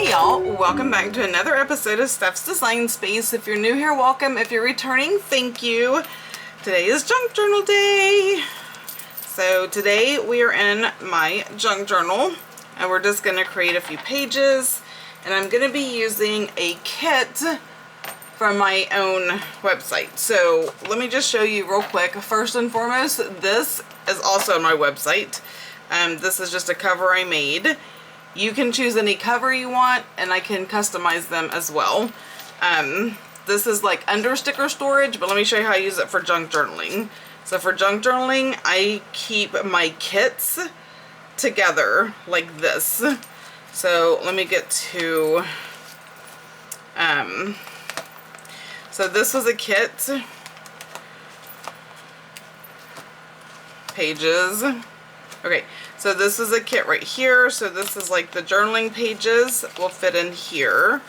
Hey y'all, welcome back to another episode of Steph's Design Space. If you're new here, welcome. If you're returning, thank you. Today is junk journal day. So today we are in my junk journal and we're just going to create a few pages, and I'm going to be using a kit from my own website. So let me just show you real quick. First and foremost, this is also on my website. This is just a cover I made. You can choose any cover you want, and I can customize them as well. This is like under sticker storage, but let me show you how I use it for junk journaling. So for junk journaling, I keep my kits together like this. So let me get to, so this was a kit, pages. Okay, so this is a kit right here. So this is like the journaling pages will fit in here.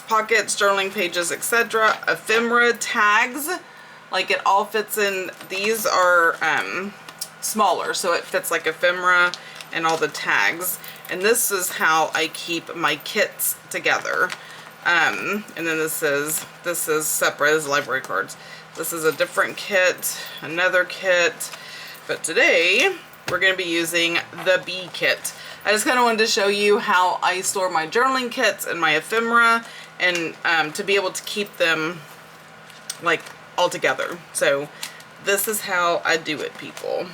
Pockets, journaling pages, etc. Ephemera, tags, like it all fits in. These are smaller, so it fits like ephemera and all the tags. And this is how I keep my kits together. And then this is separate as library cards. This is a different kit, another kit. But today, we're going to be using the B kit. I just kind of wanted to show you how I store my journaling kits and my ephemera, and to be able to keep them like all together. So this is how I do it, people.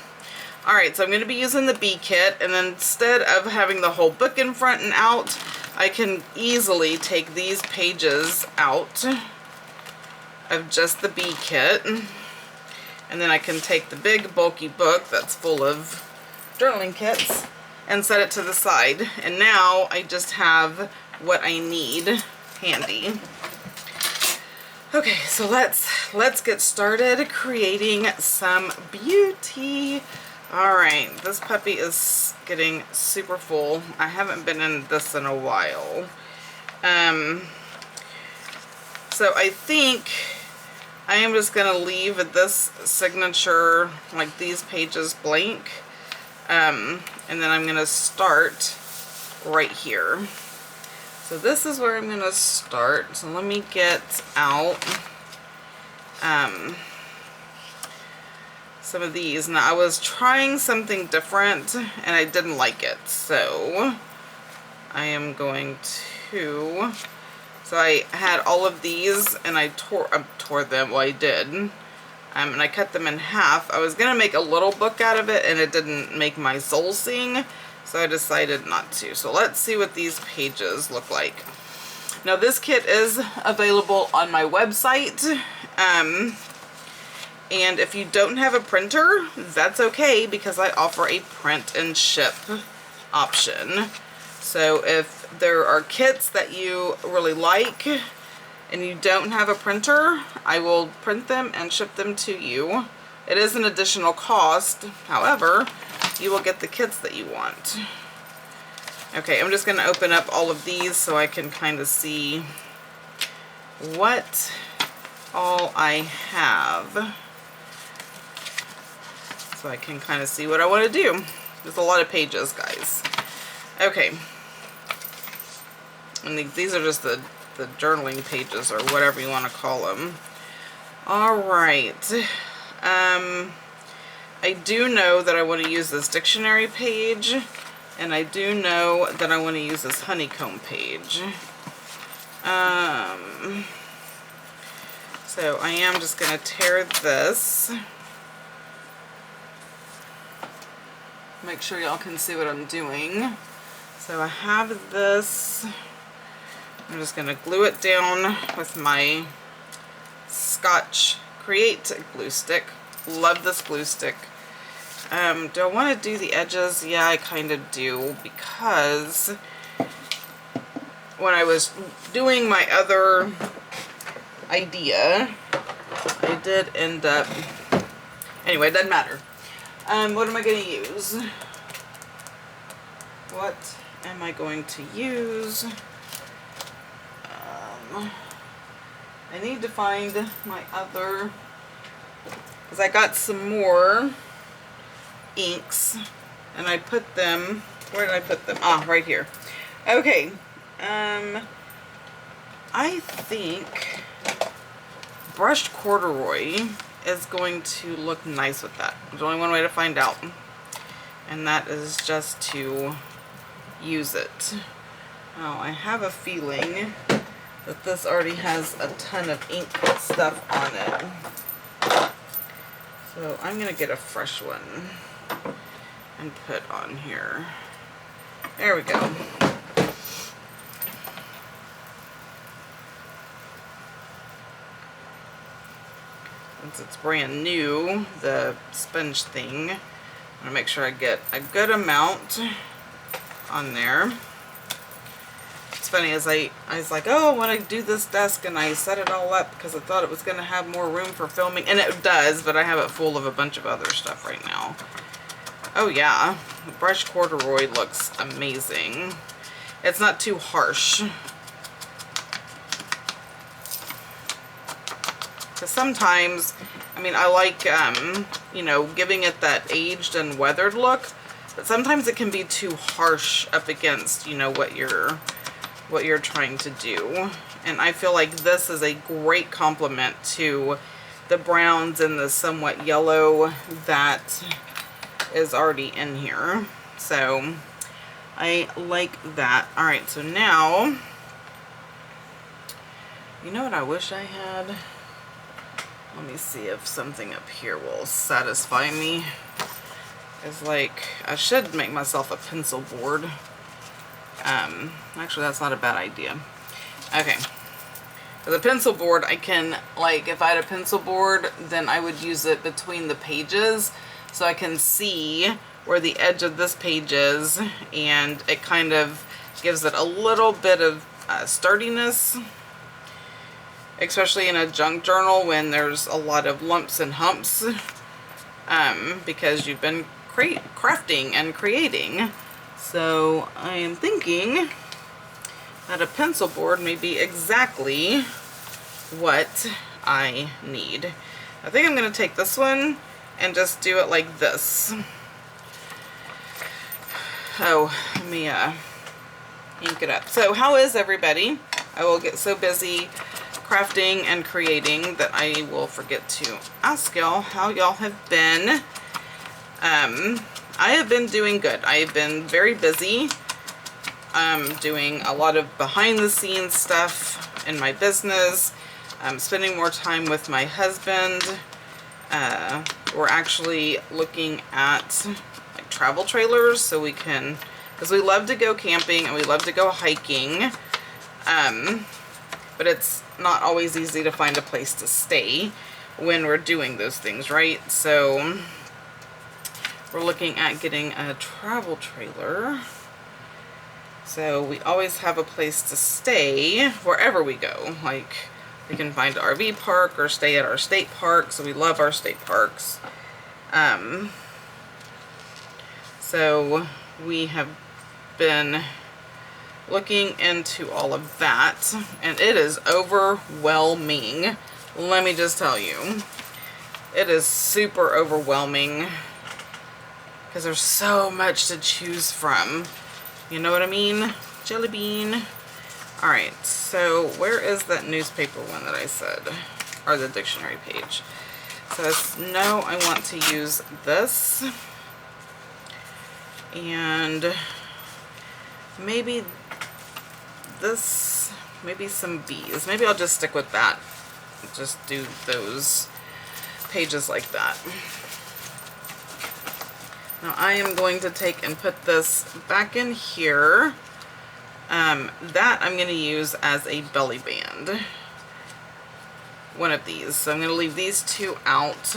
Alright, so I'm going to be using the B kit, and then instead of having the whole book in front and out, I can easily take these pages out of just the B kit. And then I can take the big bulky book that's full of journaling kits and set it to the side. And now I just have what I need handy. Okay, so let's get started creating some beauty. Alright, this puppy is getting super full. I haven't been in this in a while. So I think I am just going to leave this signature, like these pages, blank. And then I'm going to start right here. So this is where I'm going to start. So let me get out some of these. Now I was trying something different and I didn't like it. So I am going to... So I had all of these and I tore them. Well, I did. And I cut them in half. I was going to make a little book out of it and it didn't make my soul sing. So I decided not to. So let's see what these pages look like. Now this kit is available on my website. And if you don't have a printer, that's okay because I offer a print and ship option. So if there are kits that you really like and you don't have a printer, I will print them and ship them to you. It is an additional cost. However, you will get the kits that you want. Okay, I'm just going to open up all of these so I can kind of see what all I have. So I can kind of see what I want to do. There's a lot of pages, guys. Okay. And these are just the journaling pages or whatever you want to call them. Alright. I do know that I want to use this dictionary page. And I do know that I want to use this honeycomb page. So I am just going to tear this. Make sure y'all can see what I'm doing. So I have this. I'm just going to glue it down with my Scotch Create glue stick. Love this glue stick. Do I want to do the edges? Yeah, I kind of do, because when I was doing my other idea, I did end up... Anyway, it doesn't matter. What am I going to use? What am I going to use? I need to find my other, because I got some more inks and I put them, where did I put them? Ah, right here. Okay, I think brushed corduroy is going to look nice with that. There's only one way to find out, and that is just to use it. Now, I have a feeling that this already has a ton of ink stuff on it. So I'm going to get a fresh one and put on here. There we go. Since it's brand new, the sponge thing, I'm going to make sure I get a good amount on there. It's funny, as I was like, oh, I want to do this desk, and I set it all up because I thought it was going to have more room for filming, and it does, but I have it full of a bunch of other stuff right now. Oh yeah, the brushed corduroy looks amazing. It's not too harsh. Because sometimes, I mean, I like, you know, giving it that aged and weathered look, but sometimes it can be too harsh up against, you know, what you're trying to do. And I feel like this is a great complement to the browns and the somewhat yellow that is already in here. So I like that. All right, so now, you know what I wish I had? Let me see if something up here will satisfy me. It's like, I should make myself a pencil board. Actually, that's not a bad idea. Okay. For the pencil board, I can, like, if I had a pencil board, then I would use it between the pages so I can see where the edge of this page is, and it kind of gives it a little bit of sturdiness, especially in a junk journal when there's a lot of lumps and humps, because you've been crafting and creating. So I am thinking that a pencil board may be exactly what I need. I think I'm going to take this one and just do it like this. Oh, let me ink it up. So how is everybody? I will get so busy crafting and creating that I will forget to ask y'all how y'all have been. I have been doing good. I have been very busy doing a lot of behind the scenes stuff in my business. Spending more time with my husband. We're actually looking at like travel trailers so we can, because we love to go camping and we love to go hiking, but it's not always easy to find a place to stay when we're doing those things, right? So we're looking at getting a travel trailer so we always have a place to stay wherever we go. Like, we can find an RV park or stay at our state park, so we love our state parks. So we have been looking into all of that, and it is overwhelming. Let me just tell you, it is super overwhelming because there's so much to choose from. You know what I mean? Jelly bean. All right, so where is that newspaper one that I said, or the dictionary page? So I know I want to use this, and maybe this, maybe some bees. Maybe I'll just stick with that. Just do those pages like that. Now I am going to take and put this back in here. That I'm going to use as a belly band. One of these. So I'm going to leave these two out.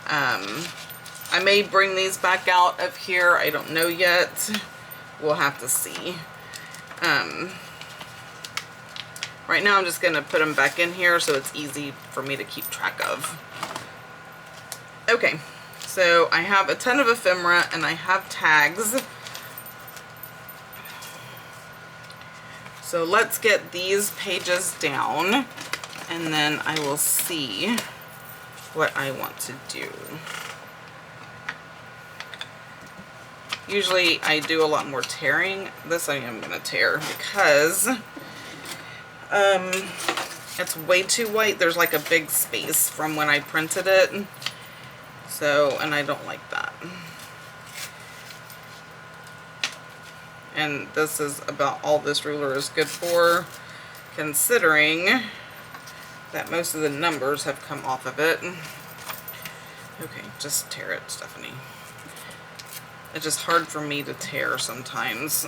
I may bring these back out of here. I don't know yet. We'll have to see. Right now I'm just going to put them back in here so it's easy for me to keep track of. Okay, so I have a ton of ephemera and I have tags. So let's get these pages down and then I will see what I want to do. Usually I do a lot more tearing. This I am going to tear because it's way too white. There's like a big space from when I printed it. So, and I don't like that. And this is about all this ruler is good for, considering that most of the numbers have come off of it. Okay, just tear it, Stephanie. It's just hard for me to tear sometimes.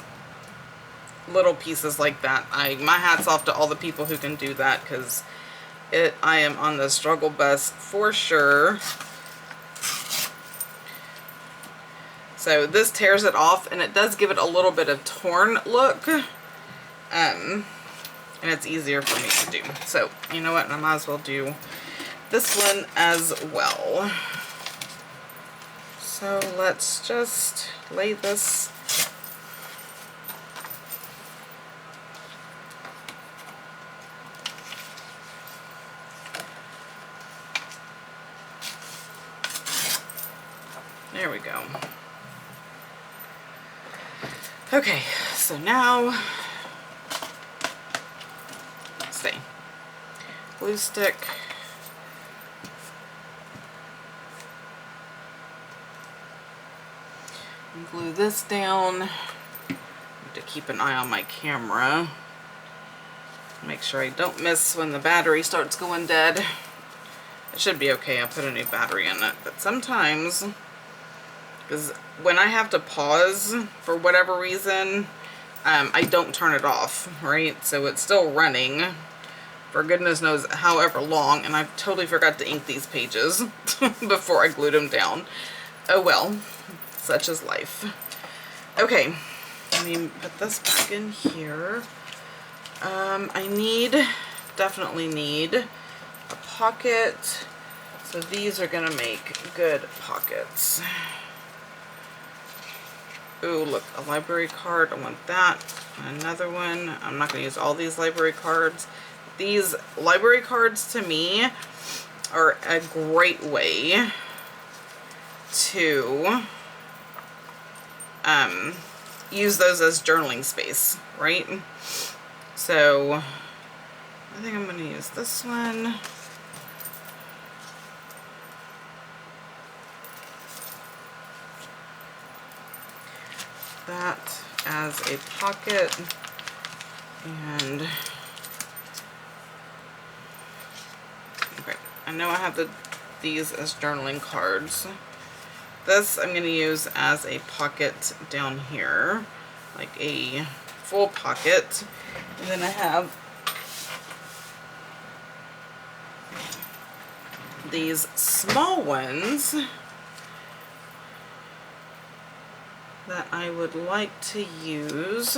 Little pieces like that. My hat's off to all the people who can do that, because I am on the struggle bus for sure. So this tears it off, and it does give it a little bit of torn look. And it's easier for me to do. So, you know what? I might as well do this one as well. So let's just lay this. There we go. Okay, so now, stay. Glue stick. And glue this down. I have to keep an eye on my camera. Make sure I don't miss when the battery starts going dead. It should be okay, I put a new battery in it, but sometimes, because when I have to pause for whatever reason, I don't turn it off, right? So it's still running for goodness knows however long, and I totally forgot to ink these pages before I glued them down. Oh well, such is life. Okay, let me put this back in here. I definitely need a pocket, so these are gonna make good pockets. Ooh, look, a library card, I want that. Another one. I'm not gonna use all these library cards. These library cards to me are a great way to use those as journaling space, right? So I think I'm gonna use this one. That as a pocket, and okay, I know I have these as journaling cards. This I'm going to use as a pocket down here, like a full pocket, and then I have these small ones that I would like to use.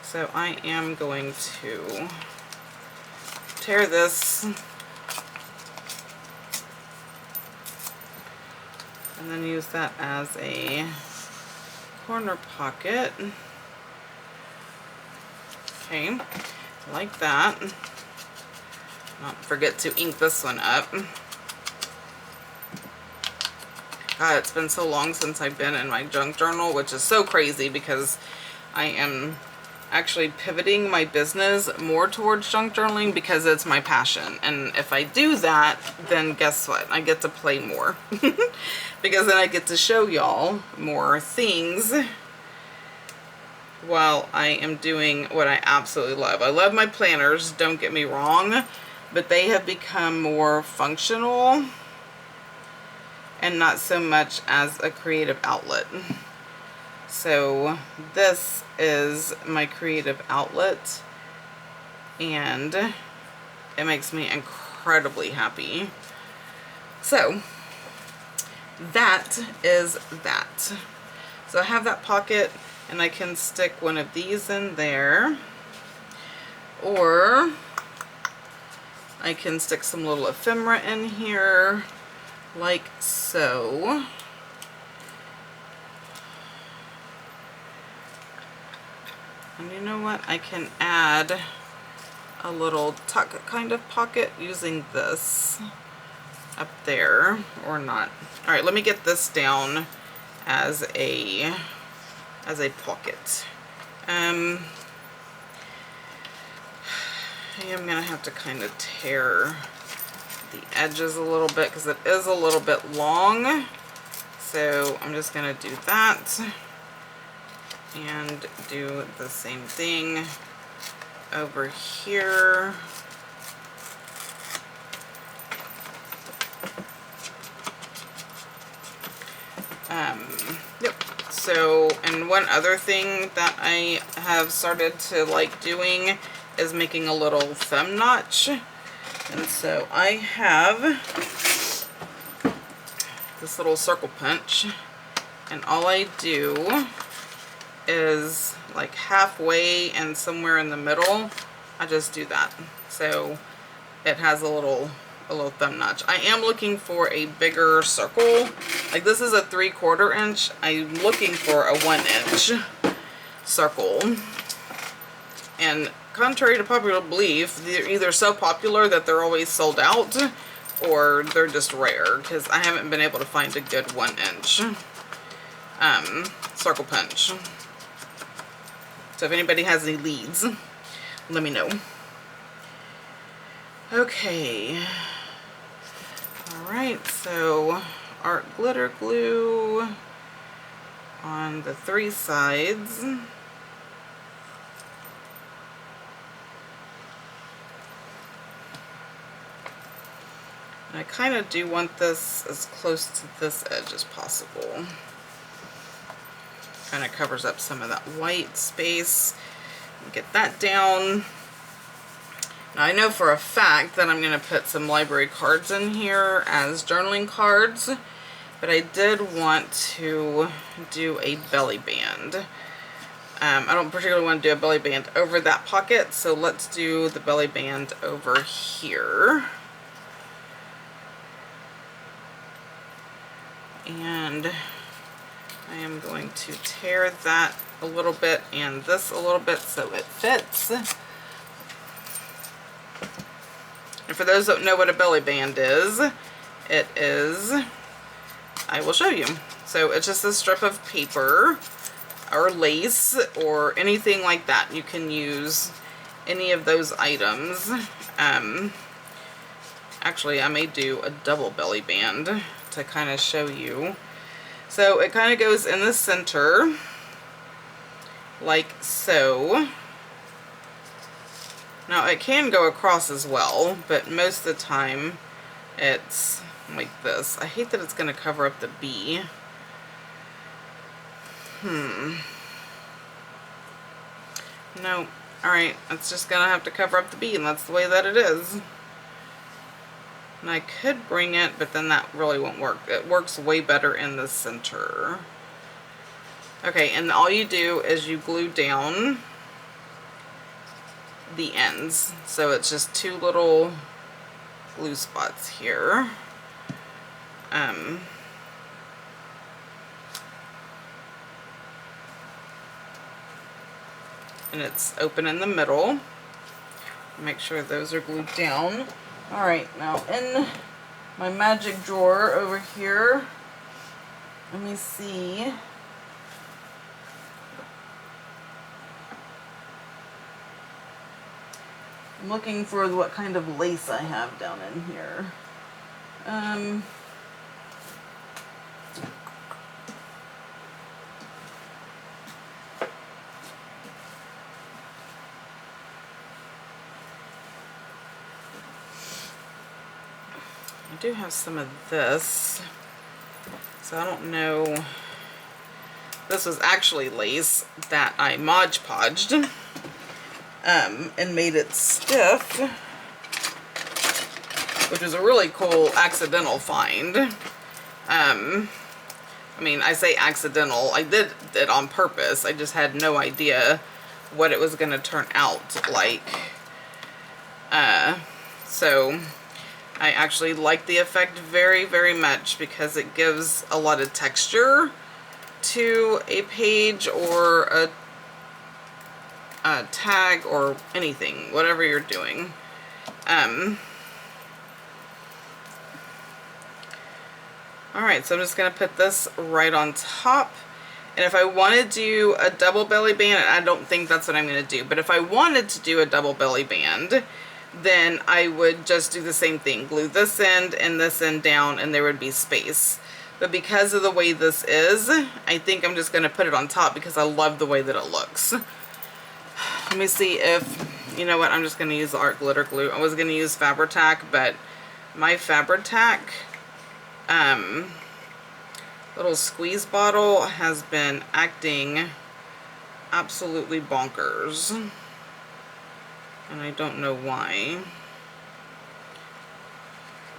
So I am going to tear this and then use that as a corner pocket. Okay, like that. Not forget to ink this one up. God, it's been so long since I've been in my junk journal, which is so crazy because I am actually pivoting my business more towards junk journaling because it's my passion. And if I do that, then guess what? I get to play more. Because then I get to show y'all more things while I am doing what I absolutely love. I love my planners, don't get me wrong, but they have become more functional and not so much as a creative outlet. So this is my creative outlet, and it makes me incredibly happy. So that is that. So I have that pocket, and I can stick one of these in there, or I can stick some little ephemera in here like so. And you know what? I can add a little tuck kind of pocket using this up there, or not. All right, let me get this down as a pocket. I am gonna have to kind of tear the edges a little bit because it is a little bit long. So I'm just gonna do that and do the same thing over here. Yep. So, and one other thing that I have started to like doing is making a little thumb notch. And so I have this little circle punch, and all I do is like halfway and somewhere in the middle, I just do that. So it has a little thumb notch. I am looking for a bigger circle. Like this is a 3/4 inch. I'm looking for a 1 inch circle. And contrary to popular belief, they're either so popular that they're always sold out, or they're just rare, because I haven't been able to find a good 1 inch circle punch. So if anybody has any leads, let me know. Okay. Alright, so art glitter glue on the 3 sides. I kind of do want this as close to this edge as possible. Kind of covers up some of that white space. Get that down. Now I know for a fact that I'm going to put some library cards in here as journaling cards, but I did want to do a belly band. I don't particularly want to do a belly band over that pocket, so let's do the belly band over here. And I am going to tear that a little bit and this a little bit so it fits. And for those that don't know what a belly band is, I will show you. So it's just a strip of paper or lace or anything like that. You can use any of those items. Actually, I may do a double belly band to kind of show you. So it kind of goes in the center like so. Now it can go across as well, but most of the time it's like this. I hate that it's going to cover up the B. No. Alright, it's just going to have to cover up the B, and that's the way that it is. And I could bring it, but then that really won't work. It works way better in the center. Okay, and all you do is you glue down the ends. So it's just 2 little glue spots here. And it's open in the middle. Make sure those are glued down. Alright, now in my magic drawer over here, let me see. I'm looking for what kind of lace I have down in here. I do have some of this, so I don't know. This was actually lace that I Mod Podged and made it stiff, which is a really cool accidental find. I mean, I say accidental. I did it on purpose. I just had no idea what it was going to turn out like. So I actually like the effect very, very much because it gives a lot of texture to a page or a tag or anything, whatever you're doing. Alright, so I'm just going to put this right on top. And if I want to do a double belly band, I don't think that's what I'm going to do. But if I wanted to do a double belly band, then I would just do the same thing. Glue this end and this end down, and there would be space. But because of the way this is, I think I'm just going to put it on top because I love the way that it looks. Let me see if, you know what, I'm just going to use the art glitter glue. I was going to use Fabri-Tac, but my Fabri-Tac little squeeze bottle has been acting absolutely bonkers. And I don't know why.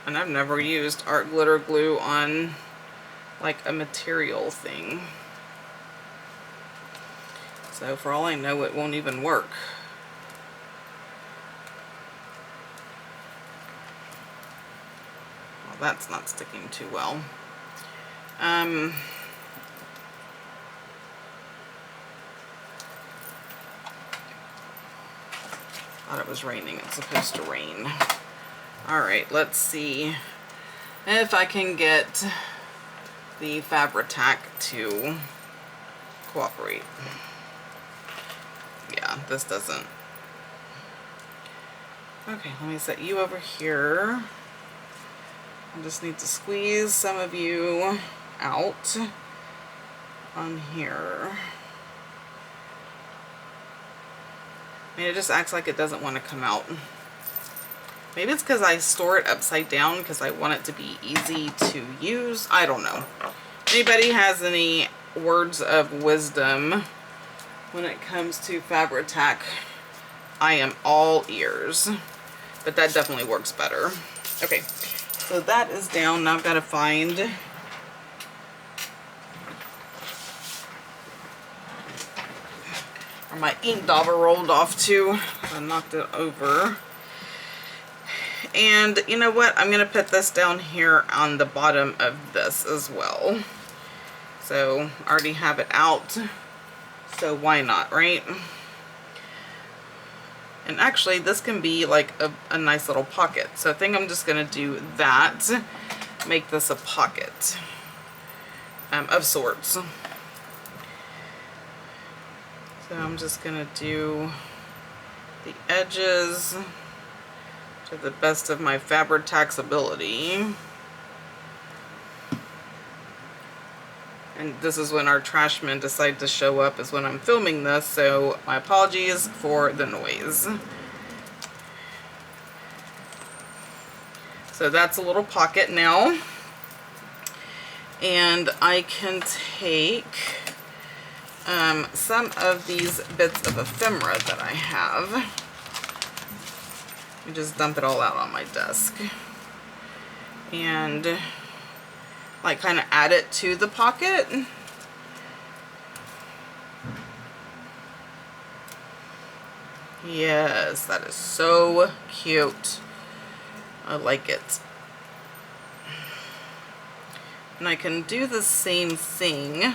And I've never used art glitter glue on like a material thing. So for all I know, it won't even work. Well, that's not sticking too well. Thought it was raining. It's supposed to rain. Alright, let's see if I can get the Fabri-Tac to cooperate. Yeah, this doesn't. Okay, let me set you over here. I just need to squeeze some of you out on here. I mean, it just acts like it doesn't want to come out. Maybe it's because I store it upside down because I want it to be easy to use. I don't know. Anybody has any words of wisdom when it comes to Fabri-Tac, I am all ears. But that definitely works better. Okay, so that is down. Now I've got to find where my ink dauber rolled off to. I knocked it over. And you know what? I'm going to put this down here on the bottom of this as well. So I already have it out. So why not, right? And actually, this can be like a nice little pocket. So I think I'm just going to do that. Make this a pocket of sorts. So I'm just going to do the edges to the best of my Fabri-Tac's ability. And this is when our trash men decide to show up, is when I'm filming this, so my apologies for the noise. So that's a little pocket now. And I can take some of these bits of ephemera that I have. And just dump it all out on my desk. And like kind of add it to the pocket. Yes, that is so cute. I like it. And I can do the same thing.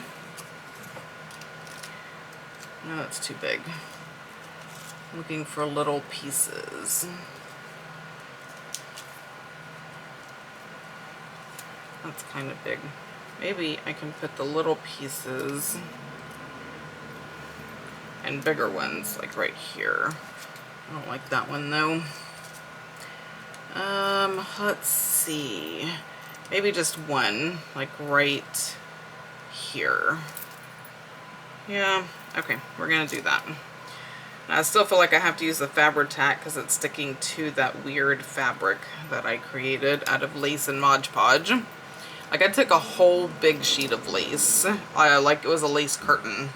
No, that's too big. I'm looking for little pieces. That's kind of big. Maybe I can put the little pieces and bigger ones like right here. I don't like that one though. Let's see. Maybe just one, like right here. Yeah, okay, we're gonna do that. I still feel like I have to use the Fabri-Tac because it's sticking to that weird fabric that I created out of lace and Mod Podge. Like I took a whole big sheet of lace, like it was a lace curtain,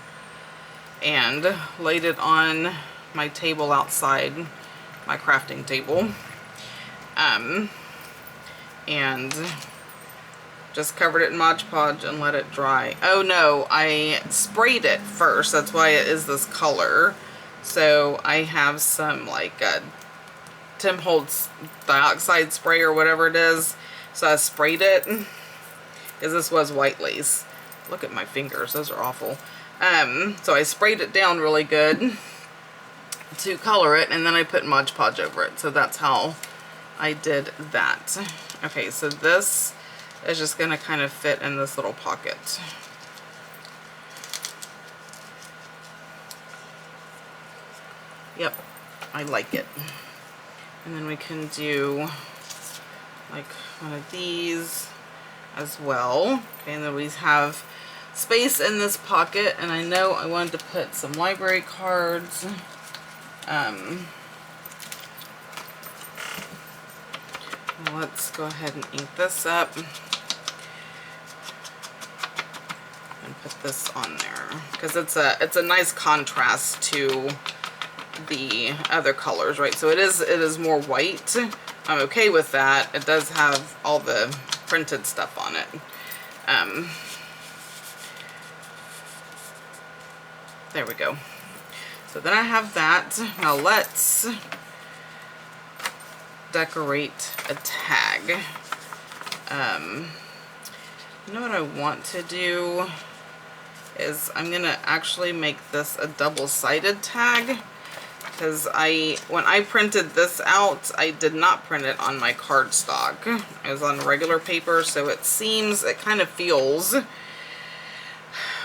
and laid it on my table outside, my crafting table, and just covered it in Mod Podge and let it dry. Oh no, I sprayed it first, that's why it is this color. So I have some like Tim Holtz dioxide spray or whatever it is, so I sprayed it. Because this was white lace. Look at my fingers, those are awful. So I sprayed it down really good to color it, and then I put Mod Podge over it. So that's how I did that. Okay, so this is just going to kind of fit in this little pocket. Yep, I like it. And then we can do like one of these as well. Okay, and then we have space in this pocket, and I know I wanted to put some library cards. Let's go ahead and ink this up and put this on there because it's a nice contrast to the other colors, right? So it is more white. I'm okay with that. It does have all the printed stuff on it. There we go. So then I have that. Now let's decorate a tag. You know what I want to do is I'm gonna actually make this a double-sided tag, because when I printed this out, I did not print it on my cardstock. It was on regular paper, so it kind of feels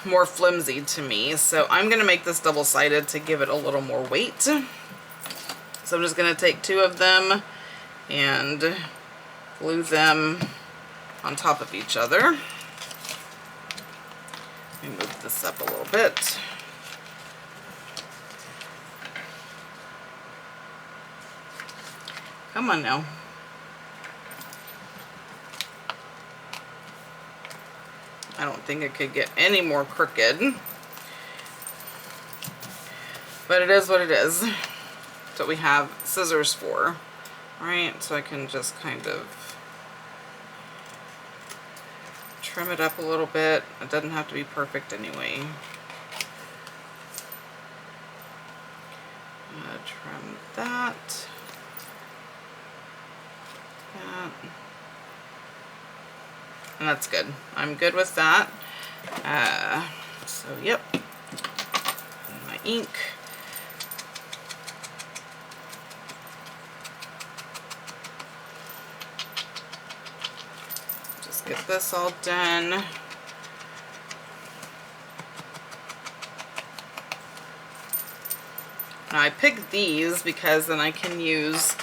more flimsy to me. So I'm gonna make this double-sided to give it a little more weight. So I'm just gonna take 2 of them and glue them on top of each other. Let me move this up a little bit. Come on now. I don't think it could get any more crooked. But it is what it is. That's what we have scissors for. Right? So I can just kind of trim it up a little bit. It doesn't have to be perfect anyway. Trim that. And that's good. I'm good with that. So yep. And my ink. Just get this all done. Now I picked these because then I can use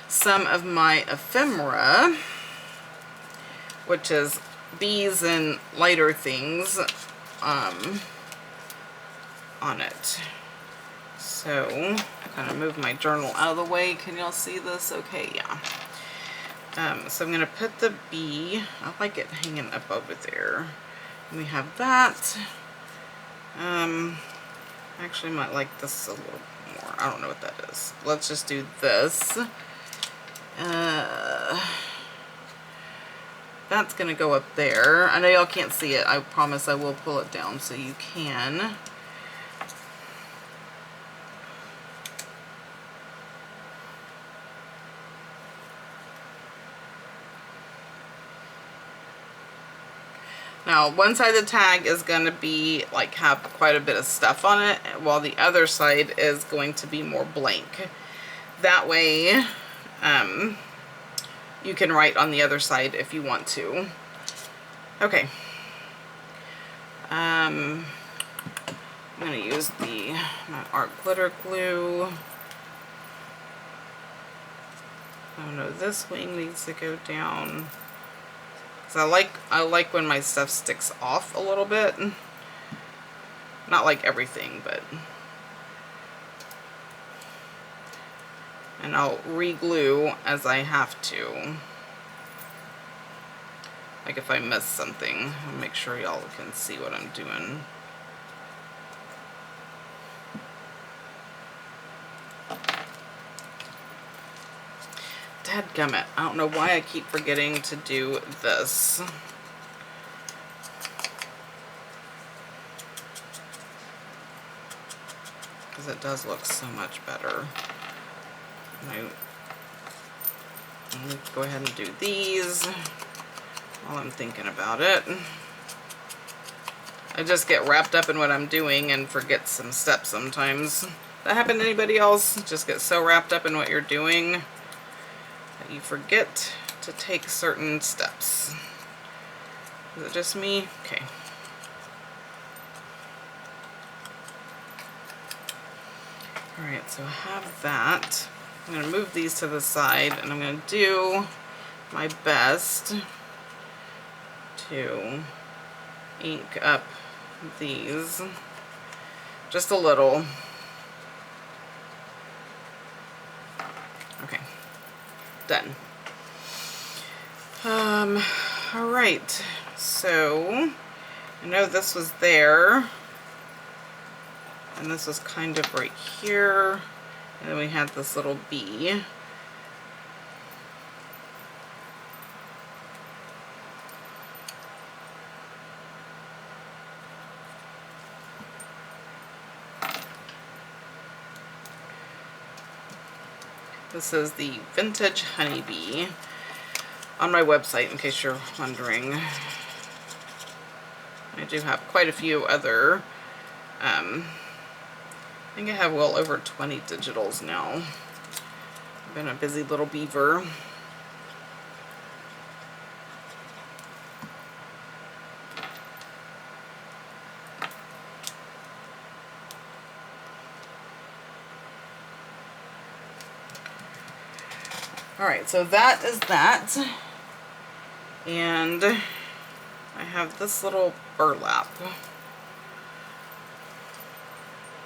some of my ephemera, which is bees and lighter things on it. So kind of move my journal out of the way. Can y'all see this? Okay, yeah. So I'm gonna put the bee. I like it hanging up over there. And we have that. Actually might like this a little more. I don't know what that is. Let's just do this. That's gonna go up there. I know y'all can't see it. I promise I will pull it down so you can. Now, one side of the tag is going to be like have quite a bit of stuff on it, while the other side is going to be more blank. That way, you can write on the other side if you want to. Okay. I'm going to use my art glitter glue. Oh no, this wing needs to go down. So I like when my stuff sticks off a little bit. Not like everything, but. And I'll re-glue as I have to. Like if I miss something, I'll make sure y'all can see what I'm doing. Dadgummit, I don't know why I keep forgetting to do this. Because it does look so much better. Let me go ahead and do these while I'm thinking about it. I just get wrapped up in what I'm doing and forget some steps sometimes. That happen to anybody else? Just get so wrapped up in what you're doing that you forget to take certain steps. Is it just me? Okay. Alright, so I have that. I'm going to move these to the side, and I'm going to do my best to ink up these just a little. Okay, done. Alright, so I know this was there, and this was kind of right here, and then we had this little bee. This is the Vintage Honeybee on my website, in case you're wondering. I do have quite a few other, I think I have well over 20 digitals now. I've been a busy little beaver. Alright, so that is that. And I have this little burlap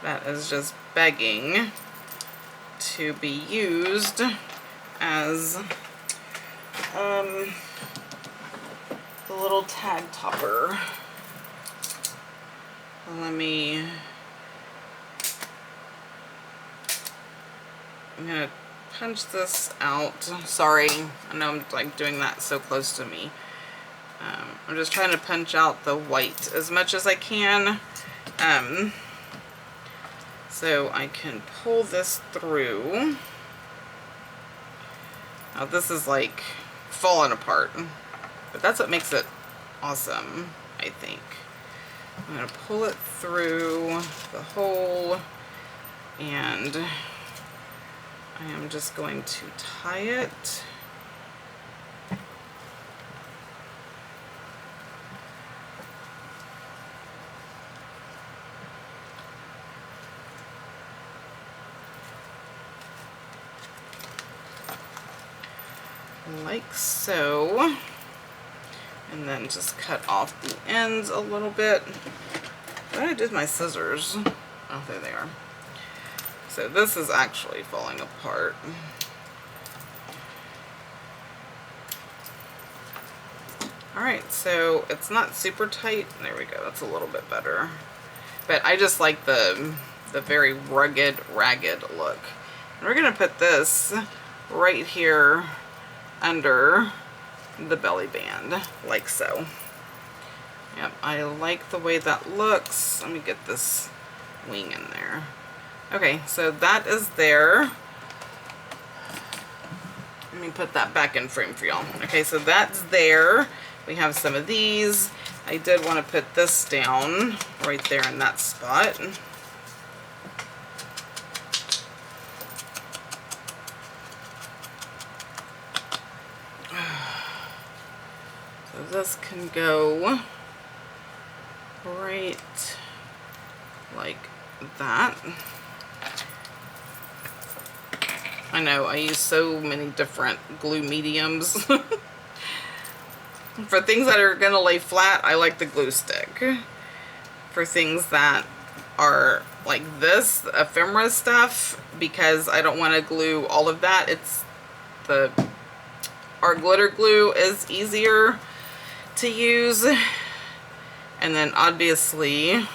that is just begging to be used as the little tag topper. I'm gonna punch this out. Sorry, I know I'm like doing that so close to me. I'm just trying to punch out the white as much as I can, so I can pull this through. Now this is like falling apart, but that's what makes it awesome, I think. I'm gonna pull it through the hole, and I am just going to tie it. Like so. And then just cut off the ends a little bit. What did I do with my scissors? Oh, there they are. So this is actually falling apart. Alright, so it's not super tight. There we go, that's a little bit better. But I just like the very rugged, ragged look. And we're going to put this right here under the belly band, like so. Yep, I like the way that looks. Let me get this wing in there. Okay, so that is there. Let me put that back in frame for y'all. Okay, so that's there. We have some of these. I did want to put this down right there in that spot. So this can go right like that. I know I use so many different glue mediums. For things that are gonna lay flat, I like the glue stick. For things that are like this, ephemera stuff, because I don't want to glue all of that, our glitter glue is easier to use. And then obviously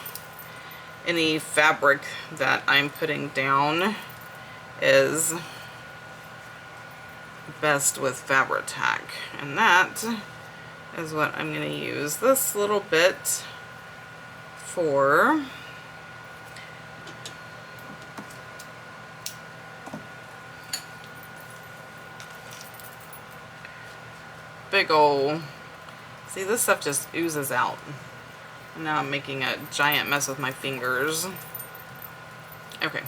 any fabric that I'm putting down is best with Fabri-Tac, and that is what I'm going to use this little bit for. Big ol', see, this stuff just oozes out. And now I'm making a giant mess with my fingers. Okay.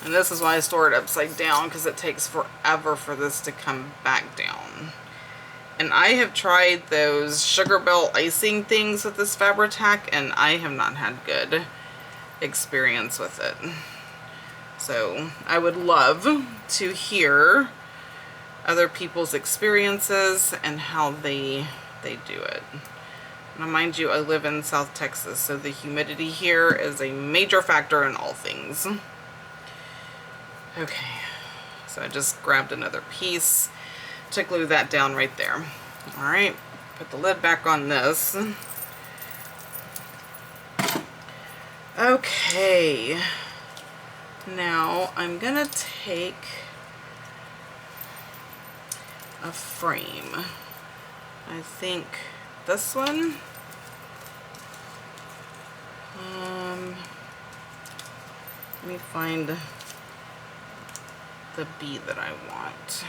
And this is why I store it upside down, because it takes forever for this to come back down. And I have tried those Sugar Bell icing things with this Fabri-Tac, and I have not had good experience with it. So I would love to hear other people's experiences and how they do it. Now mind you, I live in South Texas, so the humidity here is a major factor in all things. Okay, so I just grabbed another piece to glue that down right there. Alright, put the lid back on this. Okay, now I'm gonna take a frame. I think this one. Let me find the bee that I want.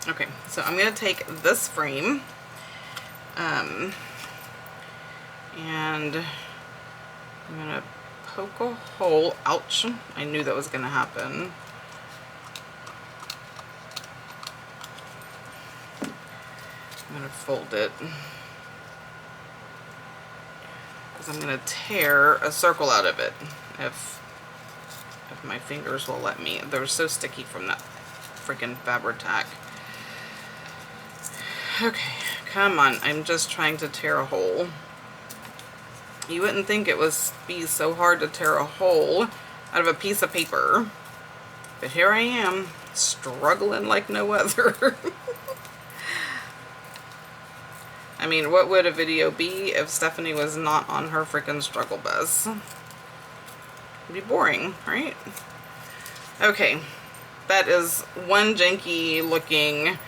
Okay, so I'm going to take this frame and I'm going to poke a hole. Ouch, I knew that was going to happen. I'm going to fold it because I'm going to tear a circle out of it if my fingers will let me. They're so sticky from that freaking Fabri-Tac. Okay, come on. I'm just trying to tear a hole. You wouldn't think it would be so hard to tear a hole out of a piece of paper. But here I am, struggling like no other. I mean, what would a video be if Stephanie was not on her freaking struggle bus? It'd be boring, right? Okay, that is one janky looking,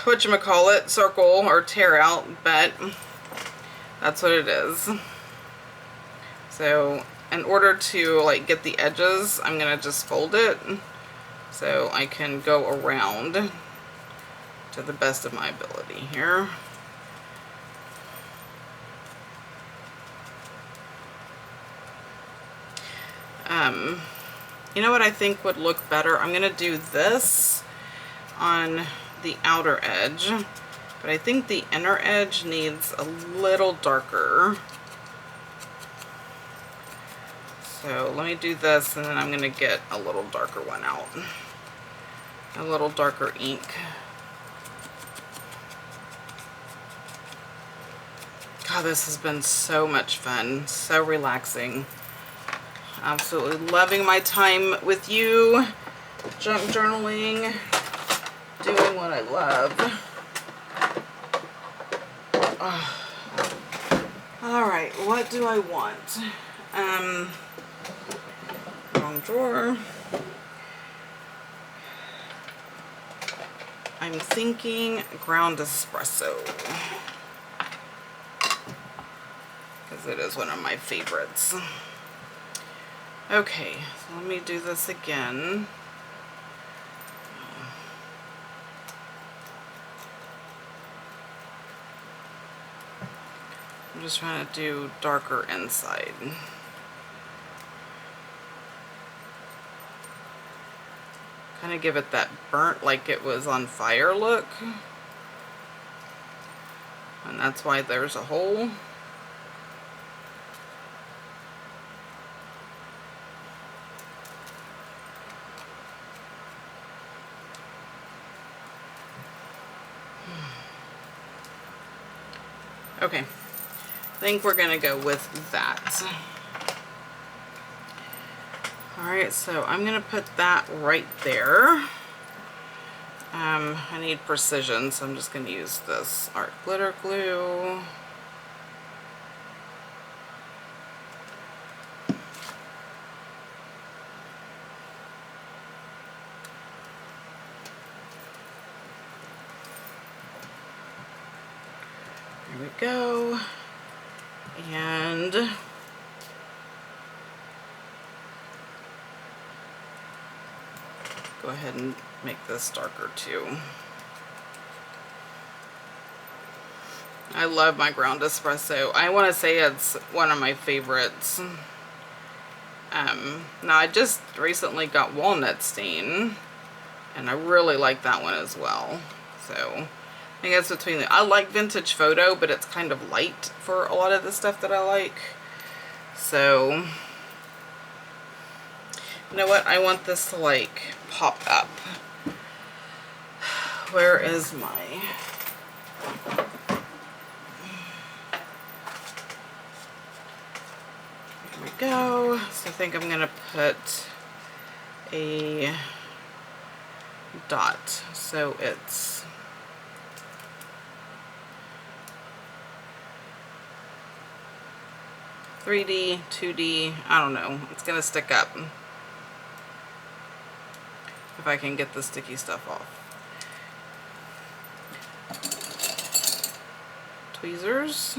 whatchamacallit, circle or tear out, but that's what it is. So in order to like get the edges, I'm gonna just fold it so I can go around to the best of my ability here. You know what I think would look better? I'm gonna do this on the outer edge, but I think the inner edge needs a little darker. So let me do this, and then I'm gonna get a little darker one out. A little darker ink. God, this has been so much fun, so relaxing. Absolutely loving my time with you, junk journaling, doing what I love. Alright, what do I want? Wrong drawer. I'm thinking ground espresso, because it is one of my favorites. Okay, so let me do this again. I'm just trying to do darker inside. Kind of give it that burnt, like it was on fire look. And that's why there's a hole. Okay, I think we're gonna go with that. Alright, so I'm gonna put that right there. I need precision, so I'm just gonna use this art glitter glue. There we go. And go ahead and make this darker too. I love my ground espresso. I want to say it's one of my favorites. Now I just recently got walnut stain And I really like that one as well. So I think it's between I like Vintage Photo, but it's kind of light for a lot of the stuff that I like. So you know what? I want this to like pop up. Where is my... Here we go. So I think I'm going to put a dot. So it's $3D, $2D, I don't know. It's going to stick up. If I can get the sticky stuff off. Tweezers.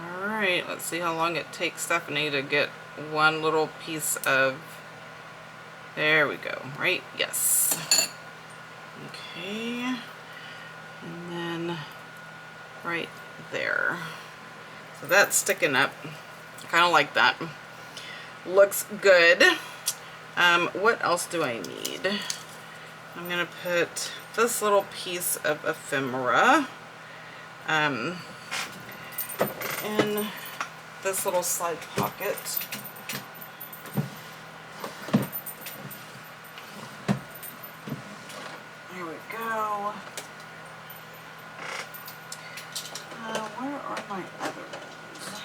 Alright, let's see how long it takes Stephanie to get one little piece of... There we go, right? Yes. Okay. And then right there. So that's sticking up. I kind of like that. Looks good. What else do I need? I'm gonna put this little piece of ephemera in this little side pocket. Here we go. Where are my other ones?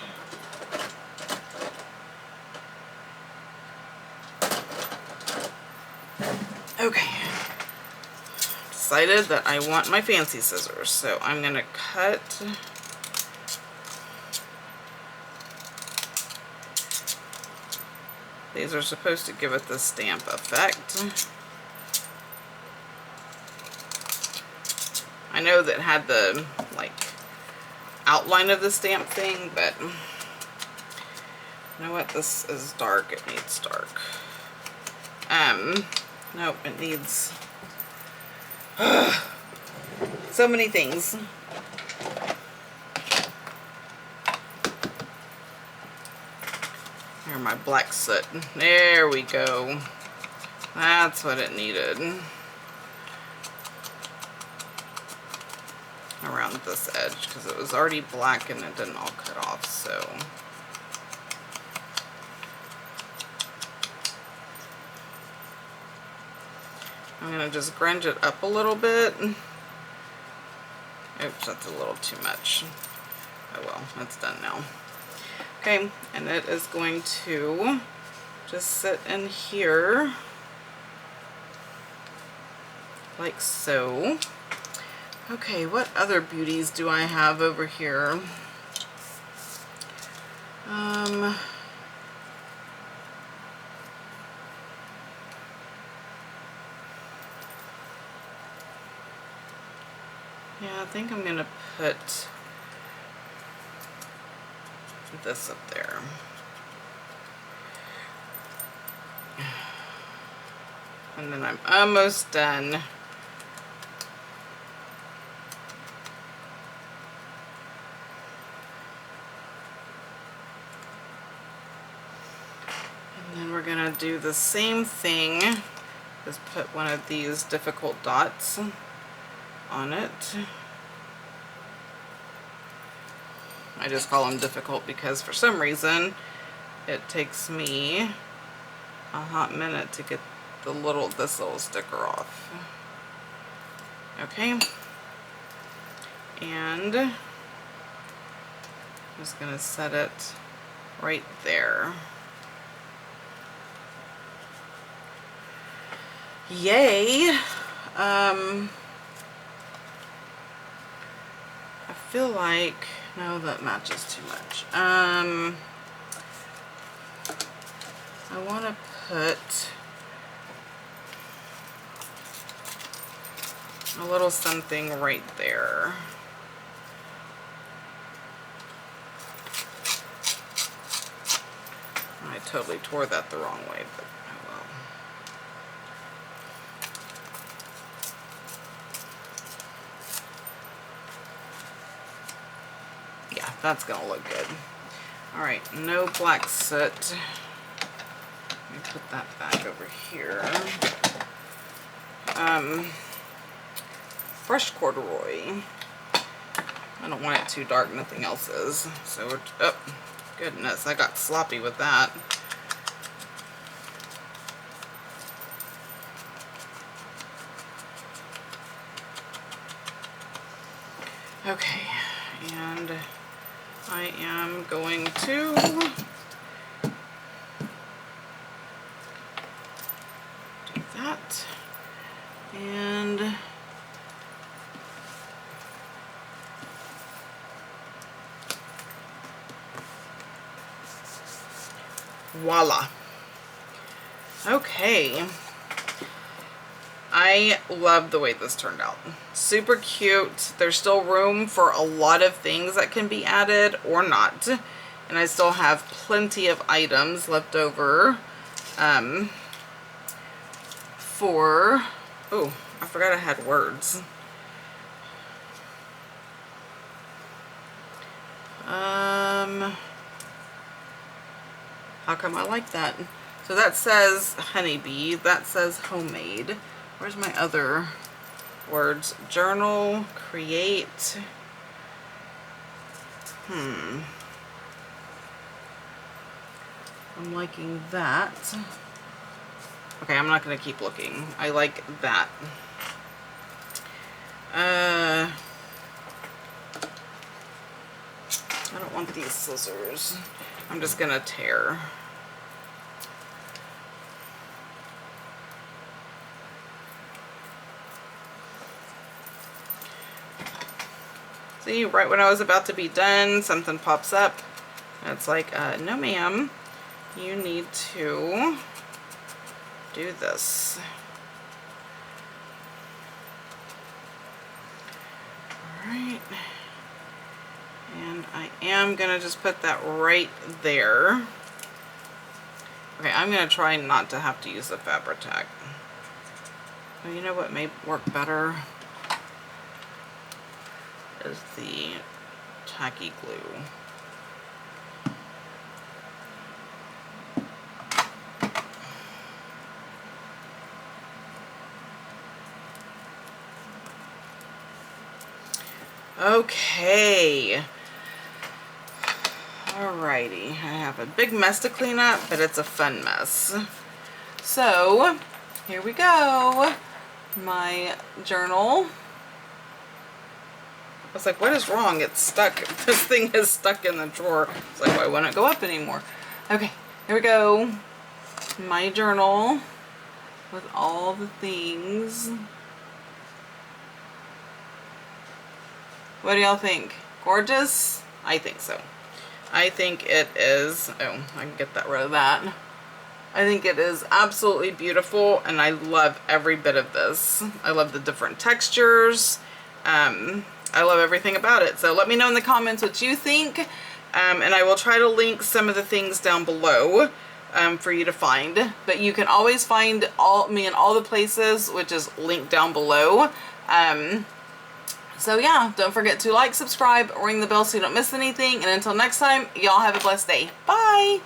Okay. Decided that I want my fancy scissors, so I'm gonna cut these. Are supposed to give it the stamp effect. I know that had the like outline of the stamp thing, but you know what, this is dark, it needs dark. Nope, it needs so many things. Here, my black soot. There we go. That's what it needed. Around this edge, because it was already black and it didn't all cut off, so. I'm going to just grunge it up a little bit. Oops, that's a little too much. Oh well, it's done now. Okay, and it is going to just sit in here like so. Okay, what other beauties do I have over here? Yeah, I think I'm gonna put this up there. And then I'm almost done. And then we're gonna do the same thing. Just put one of these difficult dots on it. I just call them difficult because for some reason it takes me a hot minute to get this little sticker off. Okay, and I'm just gonna set it right there. Yay! I feel like, no, that matches too much. I want to put a little something right there. I totally tore that the wrong way, but oh well. Yeah, that's gonna look good. Alright, no black soot. me put that back over here. Fresh corduroy. I don't want it too dark, nothing else is. So we're, oh, goodness, I got sloppy with that. Okay, and I am going to do that, and voila. Okay. I love the way this turned out. Super cute. There's still room for a lot of things that can be added or not. And I still have plenty of items left over for... Oh, I forgot I had words. How come I like that? So that says Honeybee. That says homemade. Where's my other words? Journal, create. I'm liking that. Okay, I'm not going to keep looking. I like that. I don't want these scissors. I'm just going to tear. See, right when I was about to be done, something pops up. And it's like, no ma'am, you need to do this. Alright. And I am going to just put that right there. Okay, I'm going to try not to have to use the Fabri-Tac. Well, you know what may work better? Is the tacky glue. Okay. Alrighty. I have a big mess to clean up, but it's a fun mess. So, here we go. My journal. I was like, what is wrong? It's stuck. This thing is stuck in the drawer. It's like, why won't it go up anymore? Okay, here we go. My journal with all the things. What do y'all think? Gorgeous? I think so. I think it is. Oh, I can get that rid of that. I think it is absolutely beautiful, and I love every bit of this. I love the different textures. I love everything about it. So let me know in the comments what you think. And I will try to link some of the things down below for you to find. But you can always find me in all the places, which is linked down below. So yeah, don't forget to like, subscribe, ring the bell so you don't miss anything. And until next time, y'all have a blessed day. Bye!